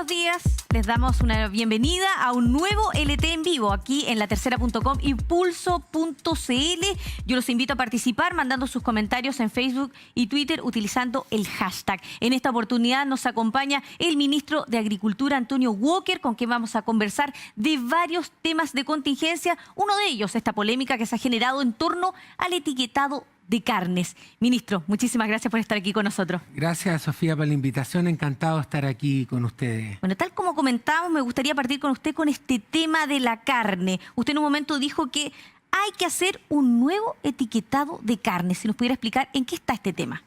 buenos días. Les damos una bienvenida a un nuevo LT en vivo aquí en latercera.com y pulso.cl. Yo los invito a participar mandando sus comentarios en Facebook y Twitter utilizando el hashtag. En esta oportunidad nos acompaña el ministro de Agricultura, Antonio Walker, con quien vamos a conversar de varios temas de contingencia. Uno de ellos, esta polémica que se ha generado en torno al etiquetado de carnes. Ministro, muchísimas gracias por estar aquí con nosotros. Gracias, Sofía, por la invitación. Encantado de estar aquí con ustedes. Bueno, tal como comentábamos, me gustaría partir con usted con este tema de la carne. Usted en un momento dijo que hay que hacer un nuevo etiquetado de carne. Si nos pudiera explicar en qué está este tema.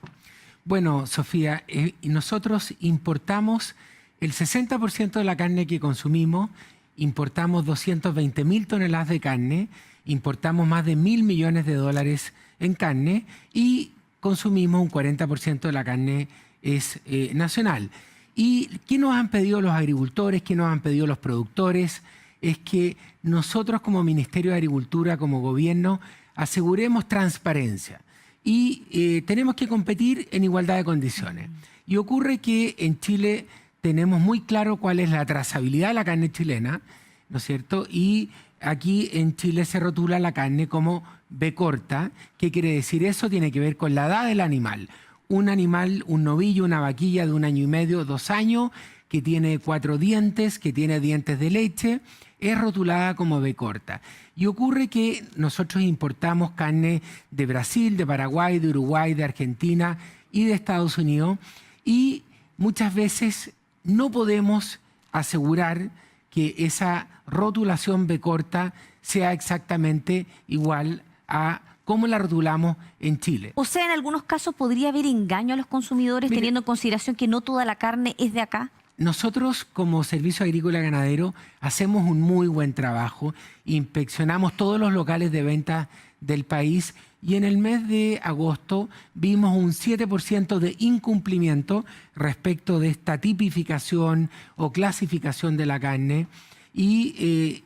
Bueno, Sofía, nosotros importamos el 60% de la carne que consumimos, importamos 220.000 toneladas de carne, importamos más de 1.000 millones de dólares en carne y consumimos un 40% de la carne es nacional. ¿Y qué nos han pedido los agricultores, qué nos han pedido los productores? Es que nosotros como Ministerio de Agricultura, como gobierno, aseguremos transparencia y tenemos que competir en igualdad de condiciones. Y ocurre que en Chile tenemos muy claro cuál es la trazabilidad de la carne chilena, ¿no es cierto? Y aquí en Chile se rotula la carne como B corta. ¿Qué quiere decir eso? Tiene que ver con la edad del animal. Un animal, un novillo, una vaquilla de 1 año y medio, 2 años, que tiene 4 dientes, que tiene dientes de leche, es rotulada como B corta. Y ocurre que nosotros importamos carne de Brasil, de Paraguay, de Uruguay, de Argentina y de Estados Unidos, y muchas veces no podemos asegurar que esa rotulación B corta sea exactamente igual a cómo la rotulamos en Chile. O sea, en algunos casos podría haber engaño a los consumidores. Mire, teniendo en consideración que no toda la carne es de acá. Nosotros como Servicio Agrícola y Ganadero hacemos un muy buen trabajo, inspeccionamos todos los locales de venta del país y en el mes de agosto vimos un 7% de incumplimiento respecto de esta tipificación o clasificación de la carne y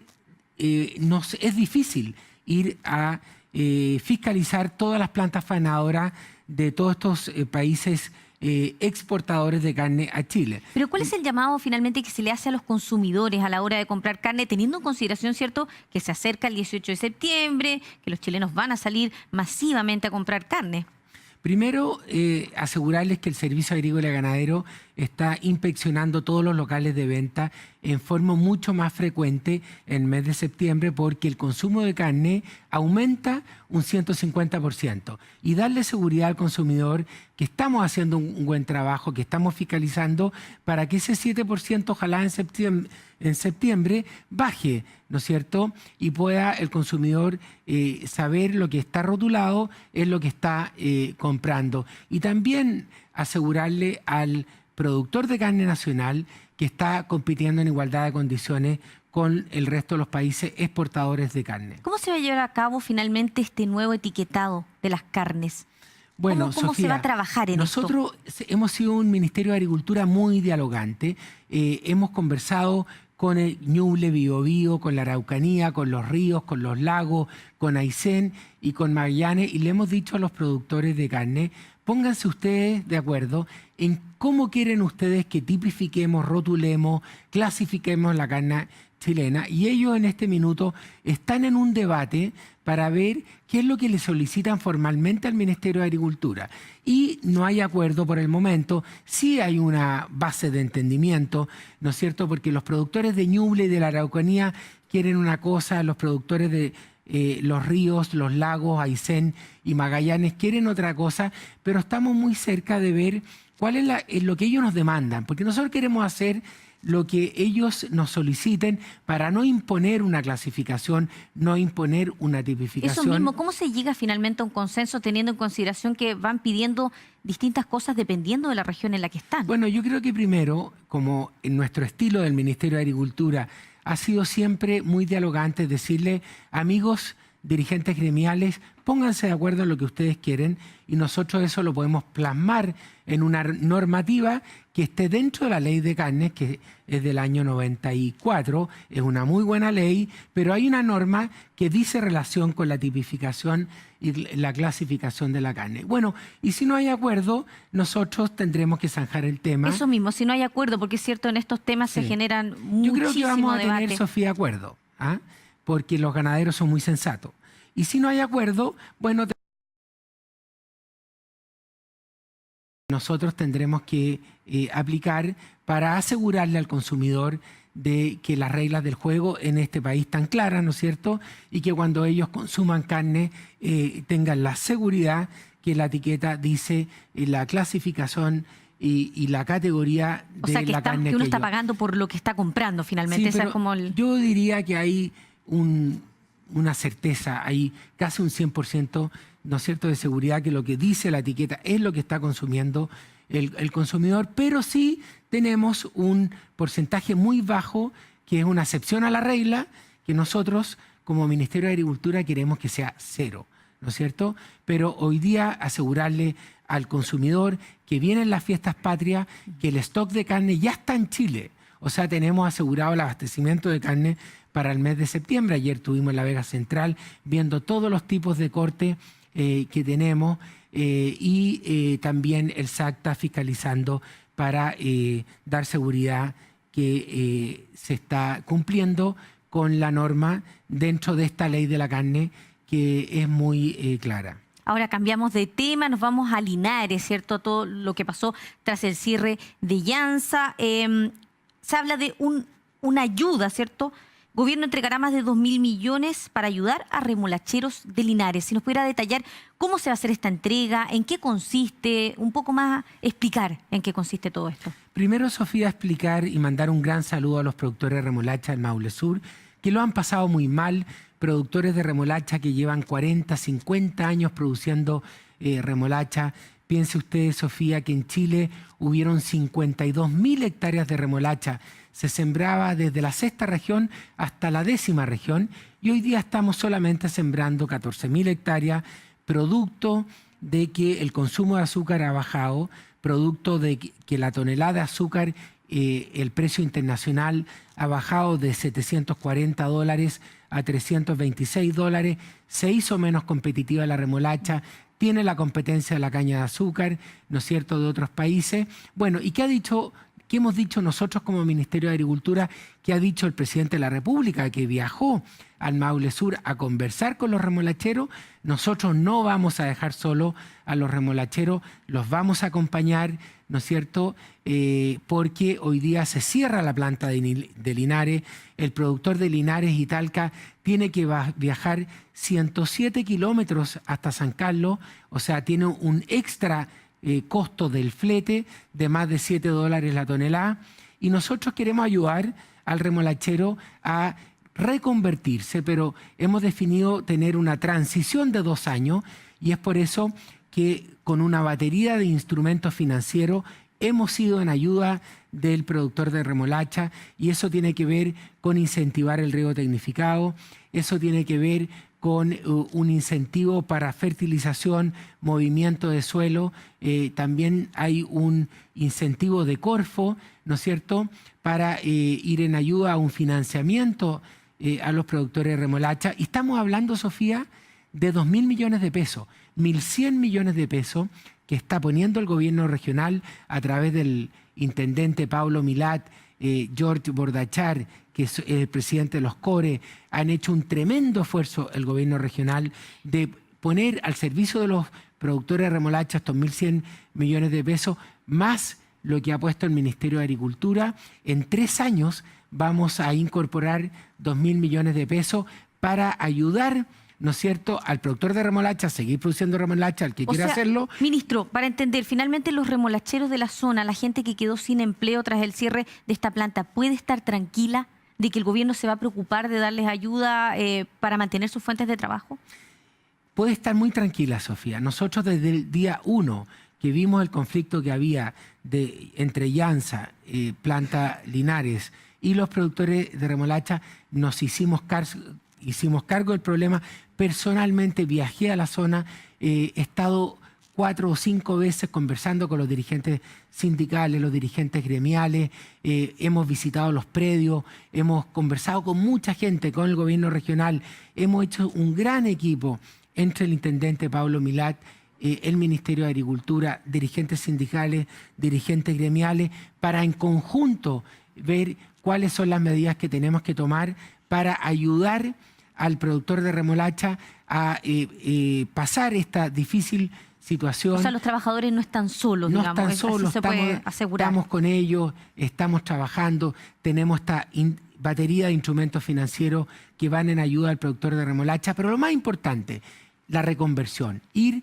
es difícil ir a fiscalizar todas las plantas faenadoras de todos estos países exportadores de carne a Chile. Pero ¿cuál es el llamado finalmente que se le hace a los consumidores a la hora de comprar carne, teniendo en consideración, cierto, que se acerca el 18 de septiembre, que los chilenos van a salir masivamente a comprar carne? Primero, asegurarles que el Servicio Agrícola y Ganadero está inspeccionando todos los locales de venta en forma mucho más frecuente en el mes de septiembre porque el consumo de carne aumenta un 150%. Y darle seguridad al consumidor que estamos haciendo un buen trabajo, que estamos fiscalizando para que ese 7% ojalá en septiembre baje, ¿no es cierto? Y pueda el consumidor saber lo que está rotulado es lo que está comprando. Y también asegurarle al productor de carne nacional que está compitiendo en igualdad de condiciones con el resto de los países exportadores de carne. ¿Cómo se va a llevar a cabo finalmente este nuevo etiquetado de las carnes? Bueno, ¿Cómo Sofía, se va a trabajar en esto? Nosotros hemos sido un Ministerio de Agricultura muy dialogante. Hemos conversado con el Ñuble, Biobío, con la Araucanía, con los ríos, con los lagos, con Aysén y con Magallanes, y le hemos dicho a los productores de carne, pónganse ustedes de acuerdo en cómo quieren ustedes que tipifiquemos, rotulemos, clasifiquemos la carne chilena. Y ellos en este minuto están en un debate para ver qué es lo que le solicitan formalmente al Ministerio de Agricultura. Y no hay acuerdo por el momento. Sí hay una base de entendimiento, ¿no es cierto? Porque los productores de Ñuble y de la Araucanía quieren una cosa, los productores de los ríos, los lagos, Aysén y Magallanes quieren otra cosa, pero estamos muy cerca de ver cuál es lo que ellos nos demandan, porque nosotros queremos hacer lo que ellos nos soliciten para no imponer una clasificación, no imponer una tipificación. Eso mismo, ¿cómo se llega finalmente a un consenso teniendo en consideración que van pidiendo distintas cosas dependiendo de la región en la que están? Bueno, yo creo que primero, como en nuestro estilo del Ministerio de Agricultura, ha sido siempre muy dialogante decirle, amigos dirigentes gremiales, pónganse de acuerdo en lo que ustedes quieren y nosotros eso lo podemos plasmar en una normativa que esté dentro de la ley de carnes, que es del año 94, es una muy buena ley, pero hay una norma que dice relación con la tipificación y la clasificación de la carne. Bueno, y si no hay acuerdo, nosotros tendremos que zanjar el tema. Eso mismo, si no hay acuerdo, porque es cierto, en estos temas se generan muchísimo Yo creo que vamos a debate. tener, Sofía, acuerdo, ¿ah? Porque los ganaderos son muy sensatos. Y si no hay acuerdo, bueno, nosotros tendremos que aplicar para asegurarle al consumidor de que las reglas del juego en este país están claras, ¿no es cierto? Y que cuando ellos consuman carne tengan la seguridad que la etiqueta dice la clasificación y la categoría de o sea, que la carne que uno que está ellos... pagando por lo que está comprando finalmente. Sí, Esa pero es como yo diría que hay una certeza, hay casi un 100%, ¿no es cierto?, de seguridad que lo que dice la etiqueta es lo que está consumiendo el consumidor, pero sí tenemos un porcentaje muy bajo que es una excepción a la regla que nosotros como Ministerio de Agricultura queremos que sea cero, ¿no es cierto? Pero hoy día asegurarle al consumidor que vienen las fiestas patrias, que el stock de carne ya está en Chile. O sea, tenemos asegurado el abastecimiento de carne para el mes de septiembre. Ayer estuvimos en la Vega Central viendo todos los tipos de corte que tenemos y también el SAC está fiscalizando para dar seguridad que se está cumpliendo con la norma dentro de esta ley de la carne que es muy clara. Ahora cambiamos de tema, nos vamos a Linares, ¿cierto? Todo lo que pasó tras el cierre de Llanza. Se habla de una ayuda, ¿cierto? Gobierno entregará más de 2.000 millones para ayudar a remolacheros de Linares. Si nos pudiera detallar cómo se va a hacer esta entrega, en qué consiste, un poco más explicar en qué consiste todo esto. Primero, Sofía, explicar y mandar un gran saludo a los productores de remolacha del Maule Sur, que lo han pasado muy mal, productores de remolacha que llevan 40, 50 años produciendo remolacha. Piense usted, Sofía, que en Chile hubieron 52.000 hectáreas de remolacha. Se sembraba desde la 6ª región hasta la 10ª región y hoy día estamos solamente sembrando 14.000 hectáreas, producto de que el consumo de azúcar ha bajado, producto de que la tonelada de azúcar, el precio internacional ha bajado de $740 a $326. Se hizo menos competitiva la remolacha, tiene la competencia de la caña de azúcar, ¿no es cierto?, de otros países. Bueno, ¿y qué hemos dicho nosotros como Ministerio de Agricultura? ¿Qué ha dicho el presidente de la República, que viajó al Maule Sur a conversar con los remolacheros? Nosotros no vamos a dejar solo a los remolacheros, los vamos a acompañar, ¿no es cierto?, porque hoy día se cierra la planta de Linares, el productor de Linares y Talca tiene que viajar 107 kilómetros hasta San Carlos, o sea, tiene un extra costo del flete de más de $7 la tonelada, y nosotros queremos ayudar al remolachero a reconvertirse, pero hemos definido tener una transición de 2 años y es por eso que con una batería de instrumentos financieros hemos ido en ayuda del productor de remolacha y eso tiene que ver con incentivar el riego tecnificado, eso tiene que ver con un incentivo para fertilización, movimiento de suelo, también hay un incentivo de Corfo, ¿no es cierto?, para ir en ayuda a un financiamiento a los productores de remolacha. Y estamos hablando, Sofía, de 2.000 millones de pesos, 1.100 millones de pesos que está poniendo el gobierno regional a través del intendente Pablo Milat, George Bordachar, que es el presidente de los CORE. Han hecho un tremendo esfuerzo el gobierno regional de poner al servicio de los productores de remolacha estos 1.100 millones de pesos, más lo que ha puesto el Ministerio de Agricultura. En 3 años vamos a incorporar 2.000 millones de pesos para ayudar, ¿no es cierto?, al productor de remolacha a seguir produciendo remolacha, al que quiera hacerlo. Ministro, para entender, finalmente los remolacheros de la zona, la gente que quedó sin empleo tras el cierre de esta planta, ¿puede estar tranquila de que el gobierno se va a preocupar de darles ayuda para mantener sus fuentes de trabajo? Puede estar muy tranquila, Sofía. Nosotros desde el día 1 que vimos el conflicto que había entre Llanza, Planta Linares y los productores de remolacha, nos hicimos hicimos cargo del problema. Personalmente viajé a la zona, he estado 4 o 5 veces conversando con los dirigentes sindicales, los dirigentes gremiales, hemos visitado los predios, hemos conversado con mucha gente, con el gobierno regional, hemos hecho un gran equipo entre el intendente Pablo Milat, el Ministerio de Agricultura, dirigentes sindicales, dirigentes gremiales, para en conjunto ver cuáles son las medidas que tenemos que tomar para ayudar al productor de remolacha a pasar esta difícil situación. O sea, los trabajadores no están solos, no digamos. están solos, así se puede asegurar. Estamos con ellos, estamos trabajando, tenemos esta batería de instrumentos financieros que van en ayuda al productor de remolacha, pero lo más importante, la reconversión. ¿Y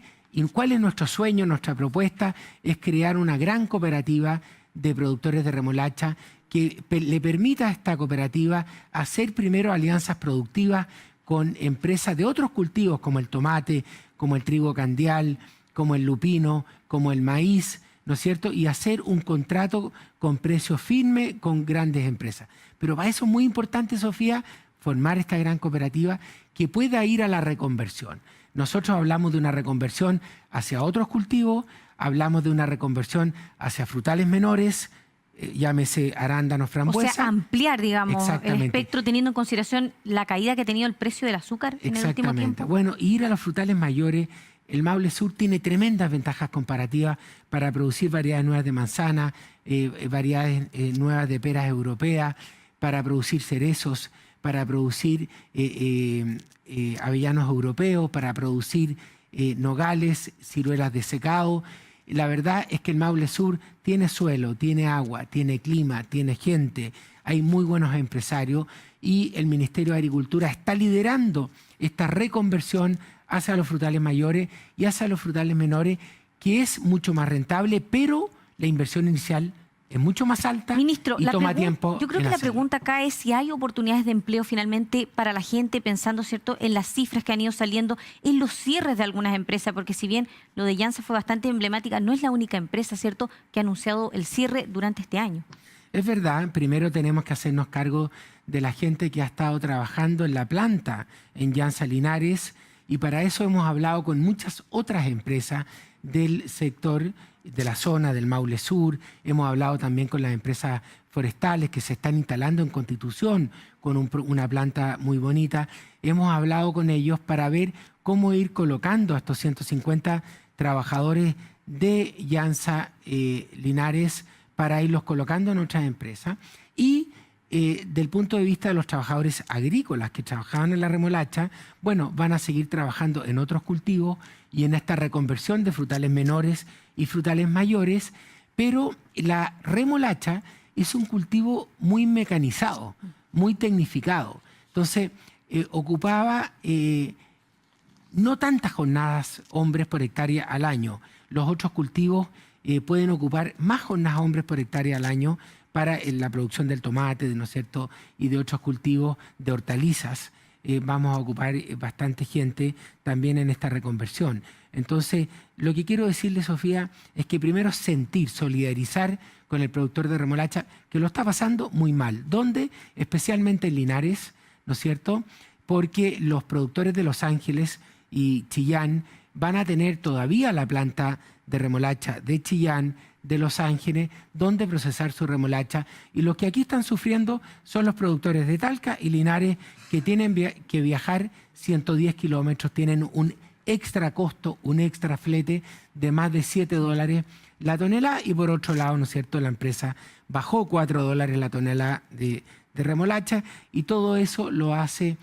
cuál es nuestro sueño, nuestra propuesta? Es crear una gran cooperativa de productores de remolacha que le permita a esta cooperativa hacer primero alianzas productivas con empresas de otros cultivos como el tomate, como el trigo candial, como el lupino, como el maíz, ¿no es cierto? Y hacer un contrato con precio firme con grandes empresas. Pero para eso es muy importante, Sofía, formar esta gran cooperativa que pueda ir a la reconversión. Nosotros hablamos de una reconversión hacia otros cultivos, hablamos de una reconversión hacia frutales menores, llámese arándanos, frambuesa. O sea, ampliar, digamos, el Exactamente. espectro teniendo en consideración la caída que ha tenido el precio del azúcar en el último tiempo. Bueno, ir a los frutales mayores, el Maule Sur tiene tremendas ventajas comparativas para producir variedades nuevas de manzana, variedades nuevas de peras europeas, para producir cerezos, para producir avellanos europeos, para producir nogales, ciruelas de secado. La verdad es que el Maule Sur tiene suelo, tiene agua, tiene clima, tiene gente, hay muy buenos empresarios y el Ministerio de Agricultura está liderando esta reconversión hacia los frutales mayores y hacia los frutales menores, que es mucho más rentable, pero la inversión inicial es mucho más alta. Ministro, y toma tiempo. Yo creo que la pregunta acá es si hay oportunidades de empleo finalmente para la gente, pensando, ¿cierto?, en las cifras que han ido saliendo, en los cierres de algunas empresas, porque si bien lo de Jansa fue bastante emblemática, no es la única empresa, ¿cierto?, que ha anunciado el cierre durante este año. Es verdad, primero tenemos que hacernos cargo de la gente que ha estado trabajando en la planta en Jansa Linares, y para eso hemos hablado con muchas otras empresas del sector, de la zona del Maule Sur. Hemos hablado también con las empresas forestales que se están instalando en Constitución con una planta muy bonita. Hemos hablado con ellos para ver cómo ir colocando a estos 150 trabajadores de Jansa Linares para irlos colocando en otras empresas. Y del punto de vista de los trabajadores agrícolas que trabajaban en la remolacha, bueno, van a seguir trabajando en otros cultivos y en esta reconversión de frutales menores y frutales mayores, pero la remolacha es un cultivo muy mecanizado, muy tecnificado. Entonces, ocupaba no tantas jornadas hombres por hectárea al año. Los otros cultivos pueden ocupar más jornadas hombres por hectárea al año para la producción del tomate, ¿no es cierto?, y de otros cultivos de hortalizas. Vamos a ocupar bastante gente también en esta reconversión. Entonces, lo que quiero decirle, Sofía, es que primero sentir, solidarizar con el productor de remolacha, que lo está pasando muy mal. ¿Dónde? Especialmente en Linares, ¿no es cierto?, porque los productores de Los Ángeles y Chillán van a tener todavía la planta de remolacha de Chillán, de Los Ángeles, donde procesar su remolacha. Y los que aquí están sufriendo son los productores de Talca y Linares, que tienen que viajar 110 kilómetros, tienen un extra costo, un extra flete de más de $7 la tonelada. Y por otro lado, ¿no es cierto?, la empresa bajó $4 la tonelada de remolacha, y todo eso lo hace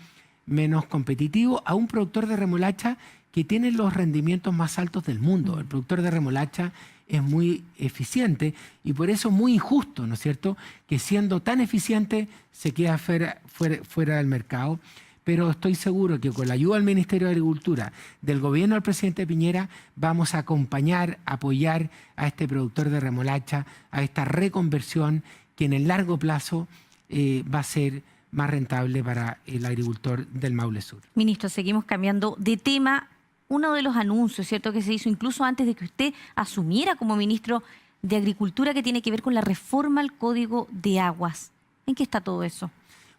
menos competitivo a un productor de remolacha que tiene los rendimientos más altos del mundo. El productor de remolacha es muy eficiente y por eso muy injusto, ¿no es cierto?, que siendo tan eficiente se queda fuera del mercado. Pero estoy seguro que con la ayuda del Ministerio de Agricultura, del gobierno del presidente Piñera, vamos a acompañar, apoyar a este productor de remolacha, a esta reconversión que en el largo plazo va a ser más rentable para el agricultor del Maule Sur. Ministro, seguimos cambiando de tema. Uno de los anuncios, ¿cierto?, que se hizo incluso antes de que usted asumiera como ministro de Agricultura, que tiene que ver con la reforma al Código de Aguas. ¿En qué está todo eso?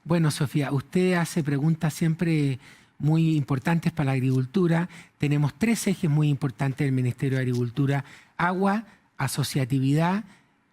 Bueno, Sofía, usted hace preguntas siempre muy importantes para la agricultura. Tenemos 3 ejes muy importantes del Ministerio de Agricultura: agua, asociatividad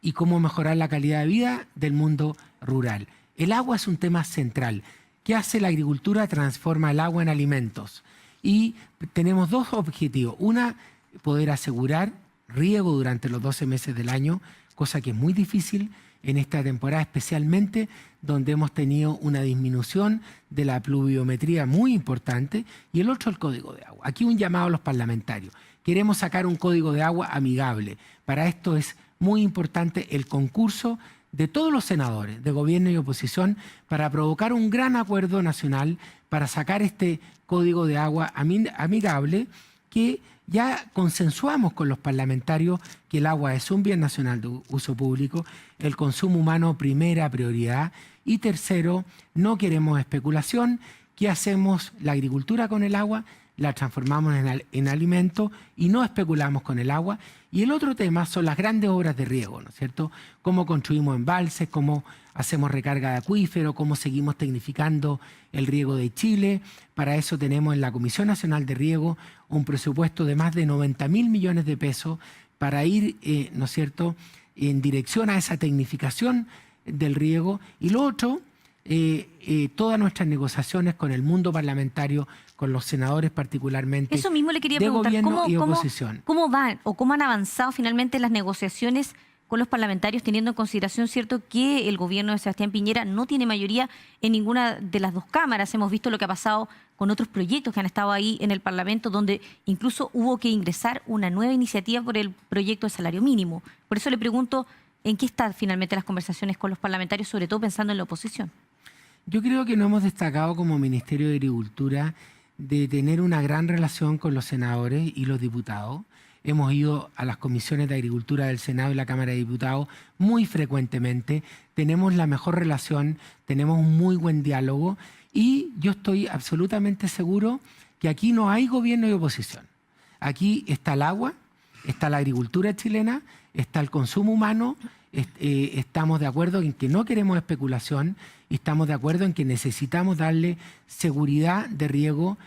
y cómo mejorar la calidad de vida del mundo rural. El agua es un tema central. ¿Qué hace la agricultura? Transforma el agua en alimentos. Y tenemos 2 objetivos. Una, poder asegurar riego durante los 12 meses del año, cosa que es muy difícil en esta temporada, especialmente donde hemos tenido una disminución de la pluviometría muy importante. Y el otro, el código de agua. Aquí un llamado a los parlamentarios. Queremos sacar un código de agua amigable. Para esto es muy importante el concurso de todos los senadores, de gobierno y oposición, para provocar un gran acuerdo nacional para sacar este código de agua amigable, que ya consensuamos con los parlamentarios que el agua es un bien nacional de uso público, el consumo humano primera prioridad, y tercero, no queremos especulación. ¿Qué hacemos? La agricultura con el agua la transformamos en alimento y no especulamos con el agua. Y el otro tema son las grandes obras de riego, ¿no es cierto? Cómo construimos embalses, cómo hacemos recarga de acuífero, cómo seguimos tecnificando el riego de Chile. Para eso tenemos en la Comisión Nacional de Riego un presupuesto de más de 90.000 millones de pesos para ir, ¿no es cierto?, en dirección a esa tecnificación del riego. Y lo otro, todas nuestras negociaciones con el mundo parlamentario, con los senadores particularmente, eso mismo le quería de preguntar, gobierno y oposición. ¿Cómo van o cómo han avanzado finalmente las negociaciones con los parlamentarios, teniendo en consideración, cierto, que el gobierno de Sebastián Piñera no tiene mayoría en ninguna de las 2 cámaras? Hemos visto lo que ha pasado con otros proyectos que han estado ahí en el Parlamento, donde incluso hubo que ingresar una nueva iniciativa por el proyecto de salario mínimo. Por eso le pregunto, ¿en qué están finalmente las conversaciones con los parlamentarios, sobre todo pensando en la oposición? Yo creo que no hemos destacado como Ministerio de Agricultura de tener una gran relación con los senadores y los diputados. Hemos ido a las comisiones de Agricultura del Senado y la Cámara de Diputados muy frecuentemente. Tenemos la mejor relación, tenemos un muy buen diálogo y yo estoy absolutamente seguro que aquí no hay gobierno y oposición. Aquí está el agua, está la agricultura chilena, está el consumo humano. Estamos de acuerdo en que no queremos especulación y estamos de acuerdo en que necesitamos darle seguridad de riego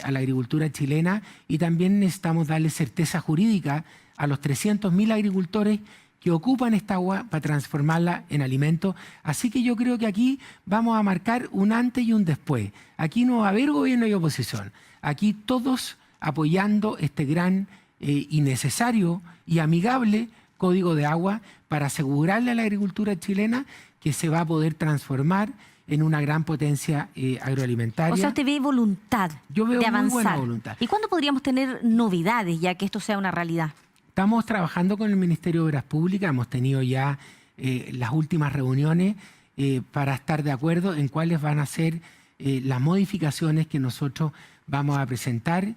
a la agricultura chilena, y también necesitamos darle certeza jurídica a los 300.000 agricultores que ocupan esta agua para transformarla en alimento. Así que yo creo que aquí vamos a marcar un antes y un después. Aquí no va a haber gobierno y oposición. Aquí todos apoyando este gran y necesario y amigable código de agua para asegurarle a la agricultura chilena que se va a poder transformar en una gran potencia agroalimentaria. O sea, usted ve voluntad Yo veo de avanzar. muy buena voluntad. ¿Y cuándo podríamos tener novedades ya que esto sea una realidad? Estamos trabajando con el Ministerio de Obras Públicas, hemos tenido ya las últimas reuniones para estar de acuerdo en cuáles van a ser las modificaciones que nosotros vamos a presentar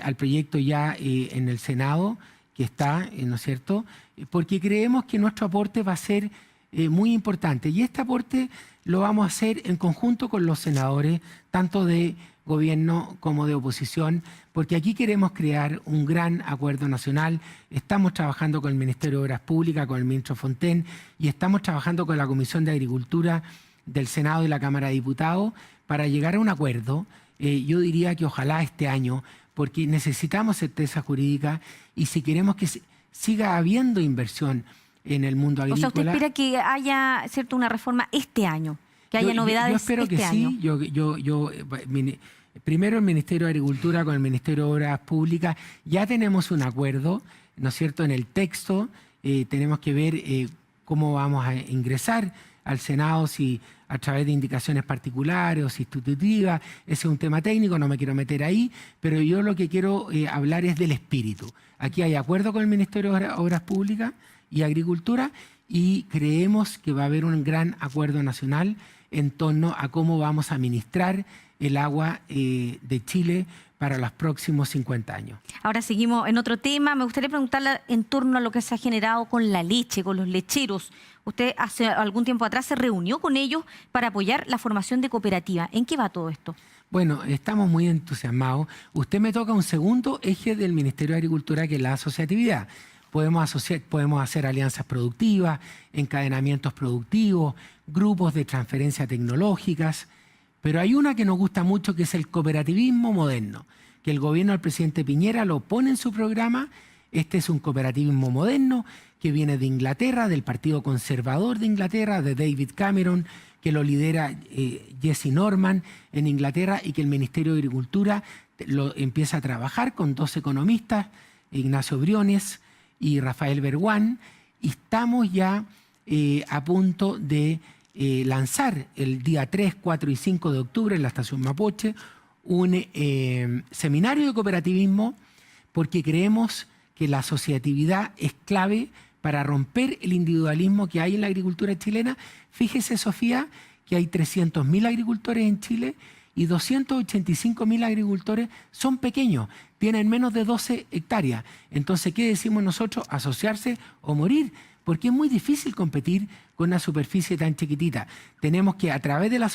al proyecto ya en el Senado, que está, ¿no es cierto?, porque creemos que nuestro aporte va a ser muy importante. Y este aporte lo vamos a hacer en conjunto con los senadores, tanto de gobierno como de oposición, porque aquí queremos crear un gran acuerdo nacional. Estamos trabajando con el Ministerio de Obras Públicas, con el ministro Fontaine, y estamos trabajando con la Comisión de Agricultura del Senado y la Cámara de Diputados para llegar a un acuerdo. Yo diría que ojalá este año, porque necesitamos certeza jurídica, y si queremos que siga habiendo inversión en el mundo agrícola. O sea, ¿usted espera que haya, cierto, una reforma este año? Que haya novedades yo espero este que año. Sí. Primero el Ministerio de Agricultura con el Ministerio de Obras Públicas ya tenemos un acuerdo, ¿no es cierto?, en el texto. Tenemos que ver cómo vamos a ingresar al Senado, si a través de indicaciones particulares o si institutivas. Ese es un tema técnico, no me quiero meter ahí, pero yo lo que quiero hablar es del espíritu. Aquí hay acuerdo con el Ministerio de Obras Públicas y Agricultura, y creemos que va a haber un gran acuerdo nacional en torno a cómo vamos a administrar el agua de Chile para los próximos 50 años. Ahora seguimos en otro tema. Me gustaría preguntarle en torno a lo que se ha generado con la leche, con los lecheros. Usted hace algún tiempo atrás se reunió con ellos para apoyar la formación de cooperativa. ¿En qué va todo esto? Bueno, estamos muy entusiasmados. Usted me toca un segundo eje del Ministerio de Agricultura, que es la asociatividad. podemos hacer alianzas productivas, encadenamientos productivos, grupos de transferencia tecnológicas, pero hay una que nos gusta mucho, que es el cooperativismo moderno, que el gobierno del presidente Piñera lo pone en su programa. Este es un cooperativismo moderno que viene de Inglaterra, del Partido Conservador de Inglaterra, de David Cameron, que lo lidera Jesse Norman en Inglaterra, y que el Ministerio de Agricultura lo empieza a trabajar con 2 economistas, Ignacio Briones y Rafael Berguán, y estamos ya a punto de lanzar el día 3, 4 y 5 de octubre en la Estación Mapoche un seminario de cooperativismo, porque creemos que la asociatividad es clave para romper el individualismo que hay en la agricultura chilena. Fíjese, Sofía, que hay 300.000 agricultores en Chile y 285.000 agricultores son pequeños, tienen menos de 12 hectáreas. Entonces, ¿qué decimos nosotros? Asociarse o morir, porque es muy difícil competir con una superficie tan chiquitita. Tenemos que, a través de la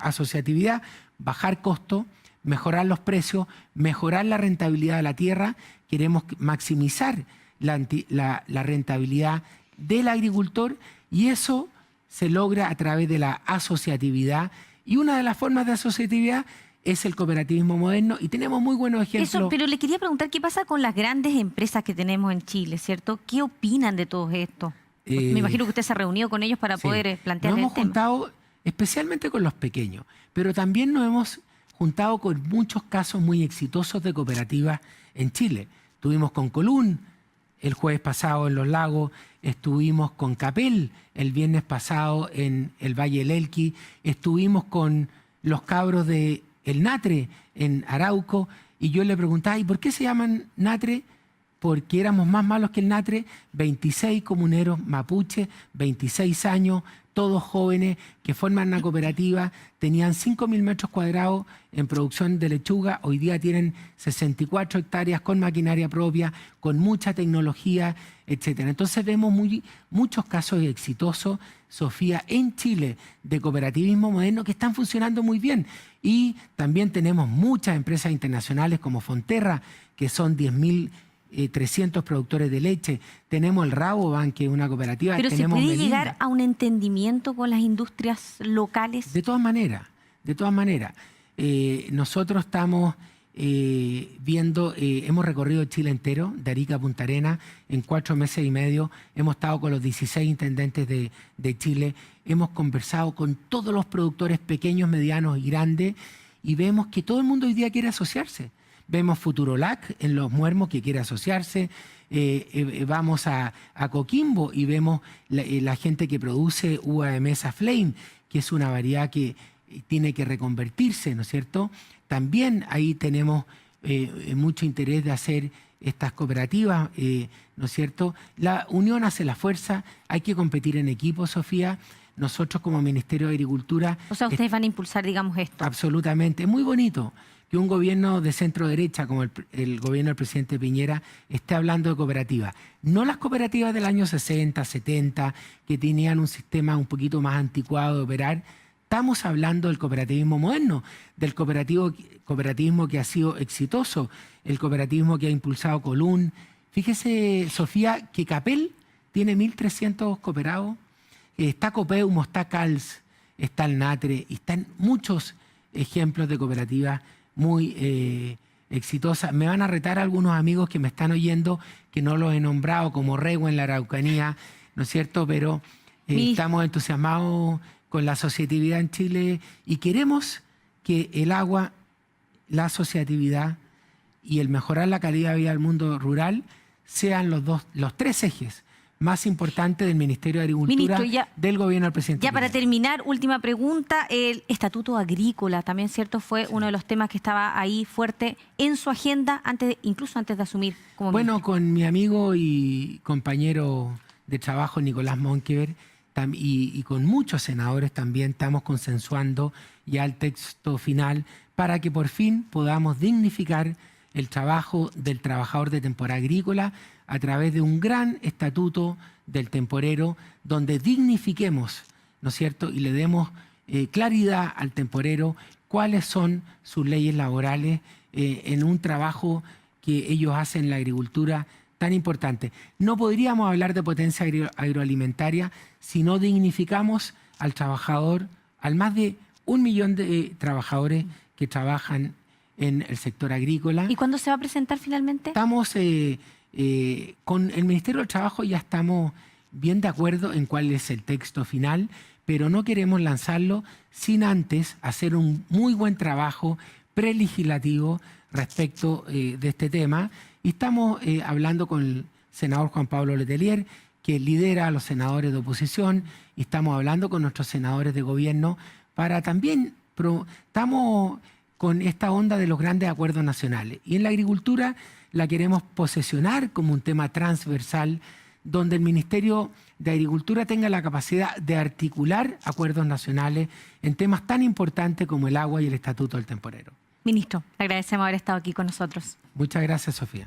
asociatividad, bajar costos, mejorar los precios, mejorar la rentabilidad de la tierra. Queremos maximizar la rentabilidad del agricultor, y eso se logra a través de la asociatividad. Y una de las formas de asociatividad es el cooperativismo moderno, y tenemos muy buenos ejemplos. Eso, pero le quería preguntar qué pasa con las grandes empresas que tenemos en Chile, ¿cierto? ¿Qué opinan de todo esto? Me imagino que usted se ha reunido con ellos para poder plantear el tema. Nos hemos juntado especialmente con los pequeños, pero también nos hemos juntado con muchos casos muy exitosos de cooperativas en Chile. Estuvimos con Colún el jueves pasado en Los Lagos, estuvimos con Capel el viernes pasado en el Valle del Elqui, estuvimos con los cabros de El Natre en Arauco, y yo le preguntaba, ¿y por qué se llaman Natre? Porque éramos más malos que el Natre. 26 comuneros mapuches, 26 años, todos jóvenes que forman una cooperativa, tenían 5.000 metros cuadrados en producción de lechuga, hoy día tienen 64 hectáreas con maquinaria propia, con mucha tecnología, etc. Entonces vemos muchos casos exitosos, Sofía, en Chile de cooperativismo moderno que están funcionando muy bien. Y también tenemos muchas empresas internacionales como Fonterra, que son 10.300 productores de leche. Tenemos el Rabobank, que es una cooperativa. Pero ¿se puede llegar a un entendimiento con las industrias locales? De todas maneras, de todas maneras. Nosotros estamos viendo, hemos recorrido Chile entero, de Arica a Punta Arenas, en 4 meses y medio. Hemos estado con los 16 intendentes de Chile, hemos conversado con todos los productores pequeños, medianos y grandes, y vemos que todo el mundo hoy día quiere asociarse. Vemos Futurolac en Los Muermos, que quiere asociarse. Vamos a Coquimbo y vemos la gente que produce uva de mesa Flame, que es una variedad que tiene que reconvertirse, ¿no es cierto? También ahí tenemos mucho interés de hacer estas cooperativas, ¿no es cierto? La unión hace la fuerza, hay que competir en equipo, Sofía. Nosotros como Ministerio de Agricultura... O sea, ustedes van a impulsar, digamos, esto. Absolutamente. Es muy bonito que un gobierno de centro derecha como el gobierno del presidente Piñera esté hablando de cooperativas. No las cooperativas del año 60, 70, que tenían un sistema un poquito más anticuado de operar. Estamos hablando del cooperativismo moderno, del cooperativismo que ha sido exitoso, el cooperativismo que ha impulsado Colún. Fíjese, Sofía, que Capel tiene 1.300 cooperados. Está Copeumo, está Cals, está el Natre, y están muchos ejemplos de cooperativas muy exitosas. Me van a retar algunos amigos que me están oyendo, que no los he nombrado, como Rego en la Araucanía, ¿no es cierto? Pero estamos entusiasmados con la asociatividad en Chile y queremos que el agua, la asociatividad y el mejorar la calidad de vida del mundo rural sean los 3 ejes más importante del Ministerio de Agricultura, Ministro, del gobierno del presidente. Ya para Piñera. terminar, última pregunta, el estatuto agrícola también, ¿cierto? Fue uno de los temas que estaba ahí fuerte en su agenda, incluso antes de asumir como Bueno, ministro. con mi amigo y compañero de trabajo, Nicolás Monkever, y con muchos senadores también estamos consensuando ya el texto final para que por fin podamos dignificar el trabajo del trabajador de temporada agrícola a través de un gran estatuto del temporero donde dignifiquemos, ¿no es cierto?, y le demos claridad al temporero cuáles son sus leyes laborales en un trabajo que ellos hacen en la agricultura tan importante. No podríamos hablar de potencia agroalimentaria si no dignificamos al trabajador, al más de 1 millón de trabajadores que trabajan en el sector agrícola. ¿Y cuándo se va a presentar finalmente? Estamos con el Ministerio del Trabajo, ya estamos bien de acuerdo en cuál es el texto final, pero no queremos lanzarlo sin antes hacer un muy buen trabajo prelegislativo respecto de este tema. Y estamos hablando con el senador Juan Pablo Letelier, que lidera a los senadores de oposición, y estamos hablando con nuestros senadores de gobierno para también, estamos con esta onda de los grandes acuerdos nacionales. Y en la agricultura la queremos posesionar como un tema transversal, donde el Ministerio de Agricultura tenga la capacidad de articular acuerdos nacionales en temas tan importantes como el agua y el Estatuto del Temporero. Ministro, le agradecemos haber estado aquí con nosotros. Muchas gracias, Sofía.